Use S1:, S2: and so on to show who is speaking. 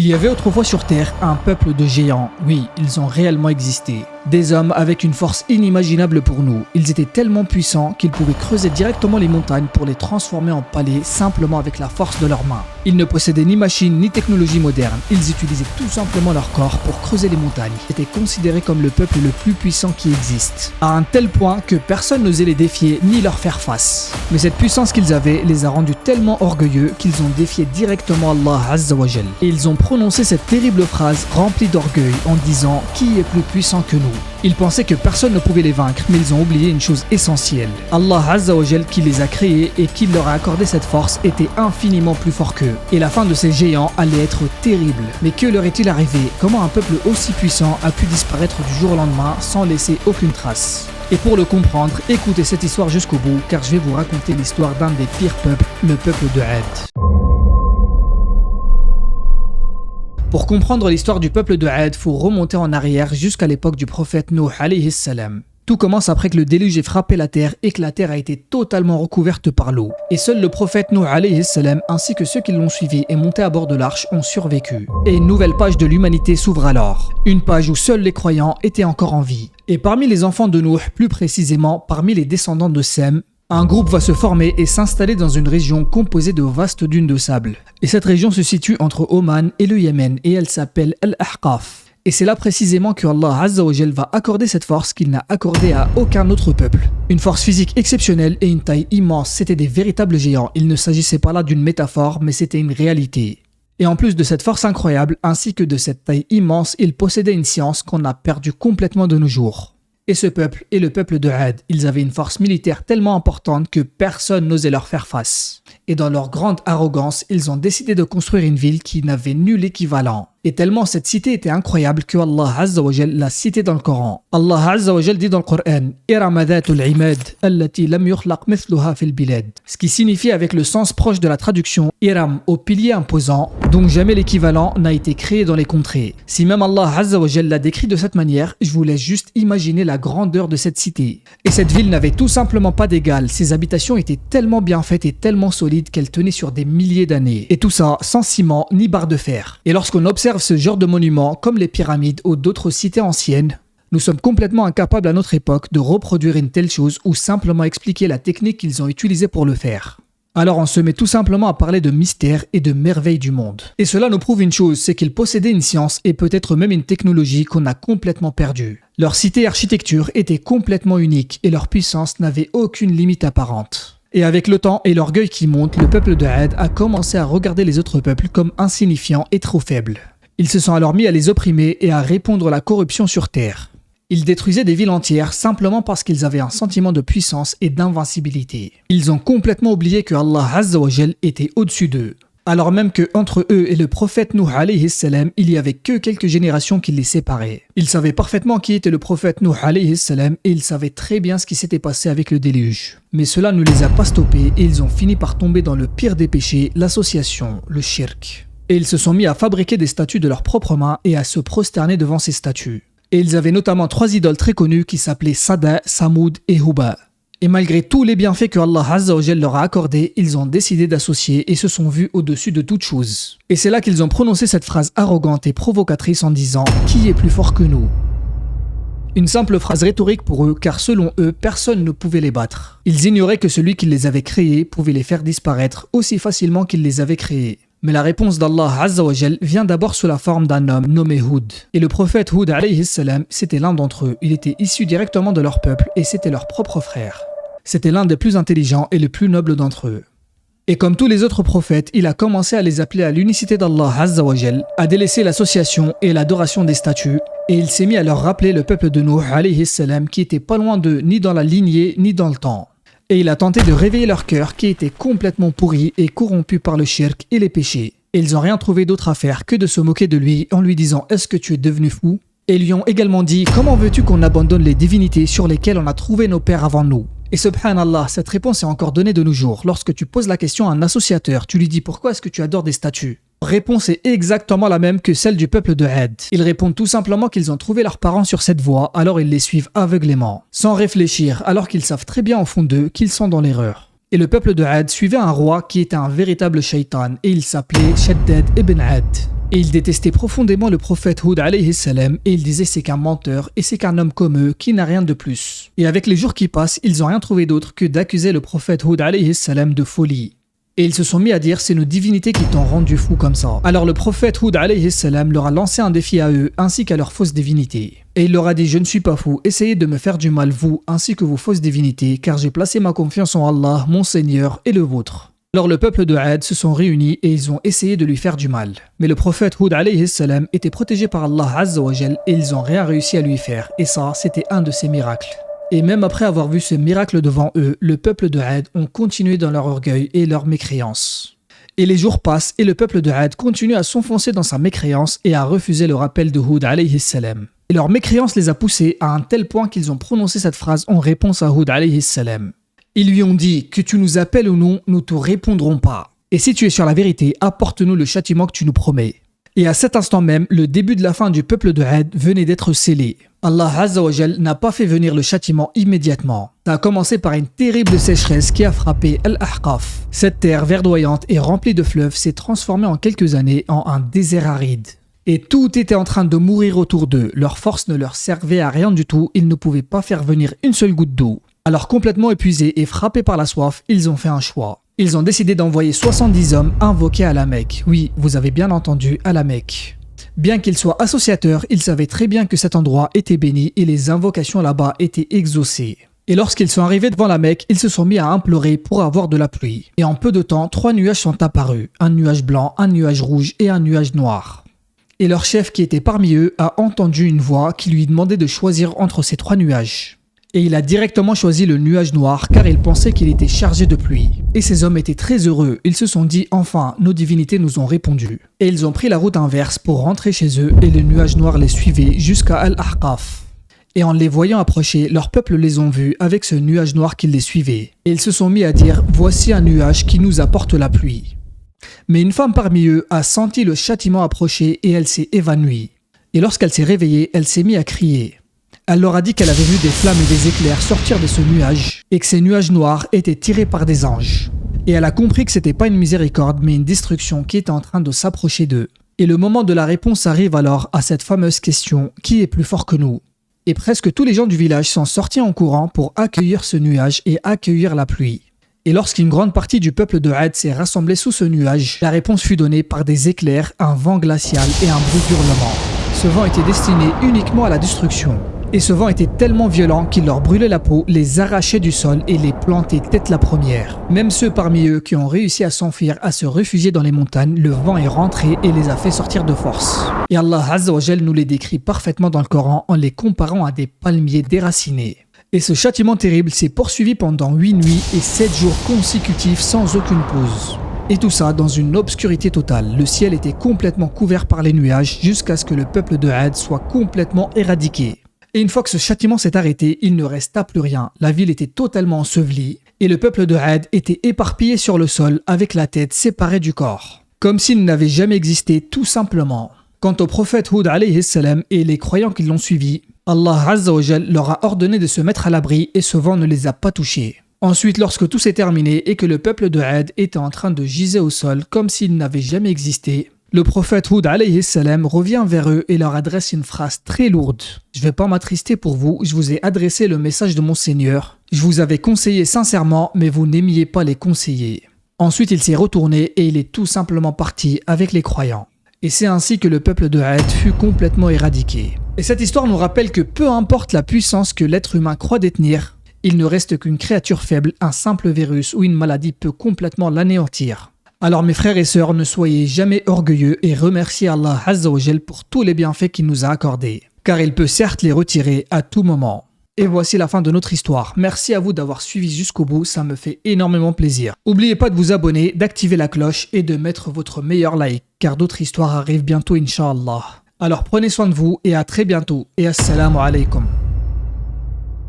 S1: Il y avait autrefois sur Terre un peuple de géants. Oui, ils ont réellement existé. Des hommes avec une force inimaginable pour nous. Ils étaient tellement puissants qu'ils pouvaient creuser directement les montagnes pour les transformer en palais simplement avec la force de leurs mains. Ils ne possédaient ni machines ni technologie moderne. Ils utilisaient tout simplement leur corps pour creuser les montagnes. Ils étaient considérés comme le peuple le plus puissant qui existe. À un tel point que personne n'osait les défier ni leur faire face. Mais cette puissance qu'ils avaient les a rendus tellement orgueilleux qu'ils ont défié directement Allah Azza wa Jal. Et ils ont prononcé cette terrible phrase remplie d'orgueil en disant « Qui est plus puissant que nous ?» Ils pensaient que personne ne pouvait les vaincre, mais ils ont oublié une chose essentielle. Allah Azza wa Jal qui les a créés et qui leur a accordé cette force était infiniment plus fort qu'eux. Et la fin de ces géants allait être terrible. Mais que leur est-il arrivé? Comment un peuple aussi puissant a pu disparaître du jour au lendemain sans laisser aucune trace? Et pour le comprendre, écoutez cette histoire jusqu'au bout, car je vais vous raconter l'histoire d'un des pires peuples, le peuple de Ad. Pour comprendre l'histoire du peuple de Ad, faut remonter en arrière jusqu'à l'époque du prophète Nuh alayhi salam. Tout commence après que le déluge ait frappé la terre et que la terre a été totalement recouverte par l'eau. Et seul le prophète Nuh alayhi salam ainsi que ceux qui l'ont suivi et monté à bord de l'arche ont survécu. Et une nouvelle page de l'humanité s'ouvre alors. Une page où seuls les croyants étaient encore en vie. Et parmi les enfants de Nuh, plus précisément parmi les descendants de Sem, un groupe va se former et s'installer dans une région composée de vastes dunes de sable. Et cette région se situe entre Oman et le Yémen et elle s'appelle Al-Ahqaf. Et c'est là précisément que Allah Azza wa Jal va accorder cette force qu'il n'a accordée à aucun autre peuple. Une force physique exceptionnelle et une taille immense, c'était des véritables géants. Il ne s'agissait pas là d'une métaphore, mais c'était une réalité. Et en plus de cette force incroyable, ainsi que de cette taille immense, ils possédaient une science qu'on a perdue complètement de nos jours. Et ce peuple est le peuple de Ad. Ils avaient une force militaire tellement importante que personne n'osait leur faire face. Et dans leur grande arrogance, ils ont décidé de construire une ville qui n'avait nul équivalent. Et tellement cette cité était incroyable que Allah Azza wa Jal l'a cité dans le Coran. Allah Azza wa Jal dit dans le Coran Irama dhatul imad allati lam yukhlaq mithluha fil bilad. Ce qui signifie avec le sens proche de la traduction Iram au pilier imposant, donc jamais l'équivalent n'a été créé dans les contrées. Si même Allah Azza wa Jal l'a décrit de cette manière, je vous laisse juste imaginer la grandeur de cette cité. Et cette ville n'avait tout simplement pas d'égal. Ses habitations étaient tellement bien faites et tellement solides qu'elles tenaient sur des milliers d'années. Et tout ça sans ciment ni barre de fer. Et lorsqu'on observe ce genre de monuments comme les pyramides ou d'autres cités anciennes, nous sommes complètement incapables à notre époque de reproduire une telle chose ou simplement expliquer la technique qu'ils ont utilisée pour le faire. Alors on se met tout simplement à parler de mystères et de merveilles du monde. Et cela nous prouve une chose, c'est qu'ils possédaient une science et peut-être même une technologie qu'on a complètement perdue. Leur cité et architecture était complètement unique et leur puissance n'avait aucune limite apparente. Et avec le temps et l'orgueil qui monte, le peuple de Ad a commencé à regarder les autres peuples comme insignifiants et trop faibles. Ils se sont alors mis à les opprimer et à répandre la corruption sur terre. Ils détruisaient des villes entières simplement parce qu'ils avaient un sentiment de puissance et d'invincibilité. Ils ont complètement oublié que Allah Azza wa Jal était au-dessus d'eux. Alors même que entre eux et le prophète Nuh alayhi salam, il y avait que quelques générations qui les séparaient. Ils savaient parfaitement qui était le prophète Nuh alayhi salam et ils savaient très bien ce qui s'était passé avec le déluge. Mais cela ne les a pas stoppés et ils ont fini par tomber dans le pire des péchés, l'association, le shirk. Et ils se sont mis à fabriquer des statues de leurs propres mains et à se prosterner devant ces statues. Et ils avaient notamment 3 idoles très connues qui s'appelaient Sada, Samoud et Huba. Et malgré tous les bienfaits que Allah Azza wa Jal leur a accordés, ils ont décidé d'associer et se sont vus au-dessus de toute chose. Et c'est là qu'ils ont prononcé cette phrase arrogante et provocatrice en disant « Qui est plus fort que nous ?» Une simple phrase rhétorique pour eux, car selon eux, personne ne pouvait les battre. Ils ignoraient que celui qui les avait créés pouvait les faire disparaître aussi facilement qu'il les avait créés. Mais la réponse d'Allah Azza wa Jal vient d'abord sous la forme d'un homme nommé Hud. Et le prophète Hud alayhi salam, c'était l'un d'entre eux. Il était issu directement de leur peuple et c'était leur propre frère. C'était l'un des plus intelligents et les plus nobles d'entre eux. Et comme tous les autres prophètes, il a commencé à les appeler à l'unicité d'Allah Azza wa Jal, à délaisser l'association et l'adoration des statues, et il s'est mis à leur rappeler le peuple de Nuh alayhi salam qui était pas loin d'eux, ni dans la lignée, ni dans le temps. Et il a tenté de réveiller leur cœur qui était complètement pourri et corrompu par le shirk et les péchés. Et ils n'ont rien trouvé d'autre à faire que de se moquer de lui en lui disant « Est-ce que tu es devenu fou ?» Et lui ont également dit « Comment veux-tu qu'on abandonne les divinités sur lesquelles on a trouvé nos pères avant nous ?» Et subhanallah, cette réponse est encore donnée de nos jours. Lorsque tu poses la question à un associateur, tu lui dis « Pourquoi est-ce que tu adores des statues ?» Réponse est exactement la même que celle du peuple de Ad. Ils répondent tout simplement qu'ils ont trouvé leurs parents sur cette voie, alors ils les suivent aveuglément, sans réfléchir, alors qu'ils savent très bien au fond d'eux qu'ils sont dans l'erreur. Et le peuple de Ad suivait un roi qui était un véritable shaitan et il s'appelait Shaddad ibn Ad. Et il détestait profondément le prophète Hud alayhi salam et il disait c'est qu'un menteur et c'est qu'un homme comme eux qui n'a rien de plus. Et avec les jours qui passent, ils n'ont rien trouvé d'autre que d'accuser le prophète Hud alayhi salam de folie. Et ils se sont mis à dire c'est nos divinités qui t'ont rendu fou comme ça. Alors le prophète Hud alayhi salam leur a lancé un défi à eux ainsi qu'à leurs fausses divinités. Et il leur a dit je ne suis pas fou, essayez de me faire du mal vous ainsi que vos fausses divinités car j'ai placé ma confiance en Allah, mon Seigneur et le vôtre. Alors le peuple de Ad se sont réunis et ils ont essayé de lui faire du mal. Mais le prophète Hud alayhi salam était protégé par Allah Azza wa Jal et ils n'ont rien réussi à lui faire. Et ça, c'était un de ses miracles. Et même après avoir vu ce miracle devant eux, le peuple de Ad ont continué dans leur orgueil et leur mécréance. Et les jours passent et le peuple de Ad continue à s'enfoncer dans sa mécréance et à refuser le rappel de Hud alayhi salam. Et leur mécréance les a poussés à un tel point qu'ils ont prononcé cette phrase en réponse à Hud alayhi salam. Ils lui ont dit que tu nous appelles ou non, nous te répondrons pas. Et si tu es sur la vérité, apporte-nous le châtiment que tu nous promets. Et à cet instant même, le début de la fin du peuple de Ad venait d'être scellé. Allah Azza wa Jal n'a pas fait venir le châtiment immédiatement. Ça a commencé par une terrible sécheresse qui a frappé Al-Ahqaf. Cette terre verdoyante et remplie de fleuves s'est transformée en quelques années en un désert aride. Et tout était en train de mourir autour d'eux. Leur force ne leur servait à rien du tout, ils ne pouvaient pas faire venir une seule goutte d'eau. Alors complètement épuisés et frappés par la soif, ils ont fait un choix. Ils ont décidé d'envoyer 70 hommes invoqués à la Mecque. Oui, vous avez bien entendu, à la Mecque. Bien qu'ils soient associateurs, ils savaient très bien que cet endroit était béni et les invocations là-bas étaient exaucées. Et lorsqu'ils sont arrivés devant la Mecque, ils se sont mis à implorer pour avoir de la pluie. Et en peu de temps, 3 nuages sont apparus. Un nuage blanc, un nuage rouge et un nuage noir. Et leur chef qui était parmi eux a entendu une voix qui lui demandait de choisir entre ces 3 nuages. Et il a directement choisi le nuage noir car il pensait qu'il était chargé de pluie. Et ces hommes étaient très heureux, ils se sont dit enfin nos divinités nous ont répondu. Et ils ont pris la route inverse pour rentrer chez eux et le nuage noir les suivait jusqu'à Al-Ahqaf. Et en les voyant approcher, leur peuple les ont vus avec ce nuage noir qui les suivait. Et ils se sont mis à dire voici un nuage qui nous apporte la pluie. Mais une femme parmi eux a senti le châtiment approcher et elle s'est évanouie. Et lorsqu'elle s'est réveillée, elle s'est mise à crier. Elle leur a dit qu'elle avait vu des flammes et des éclairs sortir de ce nuage et que ces nuages noirs étaient tirés par des anges. Et elle a compris que c'était pas une miséricorde mais une destruction qui était en train de s'approcher d'eux. Et le moment de la réponse arrive alors à cette fameuse question « Qui est plus fort que nous ?» Et presque tous les gens du village sont sortis en courant pour accueillir ce nuage et accueillir la pluie. Et lorsqu'une grande partie du peuple de Ad s'est rassemblée sous ce nuage, la réponse fut donnée par des éclairs, un vent glacial et un bruit d'hurlement. Ce vent était destiné uniquement à la destruction. Et ce vent était tellement violent qu'il leur brûlait la peau, les arrachait du sol et les plantait tête la première. Même ceux parmi eux qui ont réussi à s'enfuir, à se réfugier dans les montagnes, le vent est rentré et les a fait sortir de force. Et Allah Azza wa Jal nous les décrit parfaitement dans le Coran en les comparant à des palmiers déracinés. Et ce châtiment terrible s'est poursuivi pendant 8 nuits et 7 jours consécutifs sans aucune pause. Et tout ça dans une obscurité totale. Le ciel était complètement couvert par les nuages jusqu'à ce que le peuple de Ad soit complètement éradiqué. Et une fois que ce châtiment s'est arrêté, il ne resta plus rien. La ville était totalement ensevelie et le peuple de Ad était éparpillé sur le sol avec la tête séparée du corps. Comme s'il n'avait jamais existé tout simplement. Quant au prophète Hud alayhi salam et les croyants qui l'ont suivi, Allah Azza wa Jal leur a ordonné de se mettre à l'abri et ce vent ne les a pas touchés. Ensuite, lorsque tout s'est terminé et que le peuple de Ad était en train de giser au sol comme s'il n'avait jamais existé, le prophète Hud alayhi salam revient vers eux et leur adresse une phrase très lourde. Je ne vais pas m'attrister pour vous, je vous ai adressé le message de mon Seigneur. Je vous avais conseillé sincèrement, mais vous n'aimiez pas les conseiller. Ensuite, il s'est retourné et il est tout simplement parti avec les croyants. Et c'est ainsi que le peuple de Ad fut complètement éradiqué. Et cette histoire nous rappelle que peu importe la puissance que l'être humain croit détenir, il ne reste qu'une créature faible, un simple virus ou une maladie peut complètement l'anéantir. Alors mes frères et sœurs, ne soyez jamais orgueilleux et remerciez Allah Azza wa Jal pour tous les bienfaits qu'il nous a accordés, car il peut certes les retirer à tout moment. Et voici la fin de notre histoire. Merci à vous d'avoir suivi jusqu'au bout, ça me fait énormément plaisir. N'oubliez pas de vous abonner, d'activer la cloche et de mettre votre meilleur like, car d'autres histoires arrivent bientôt Inch'Allah. Alors prenez soin de vous et à très bientôt et assalamu alaikum.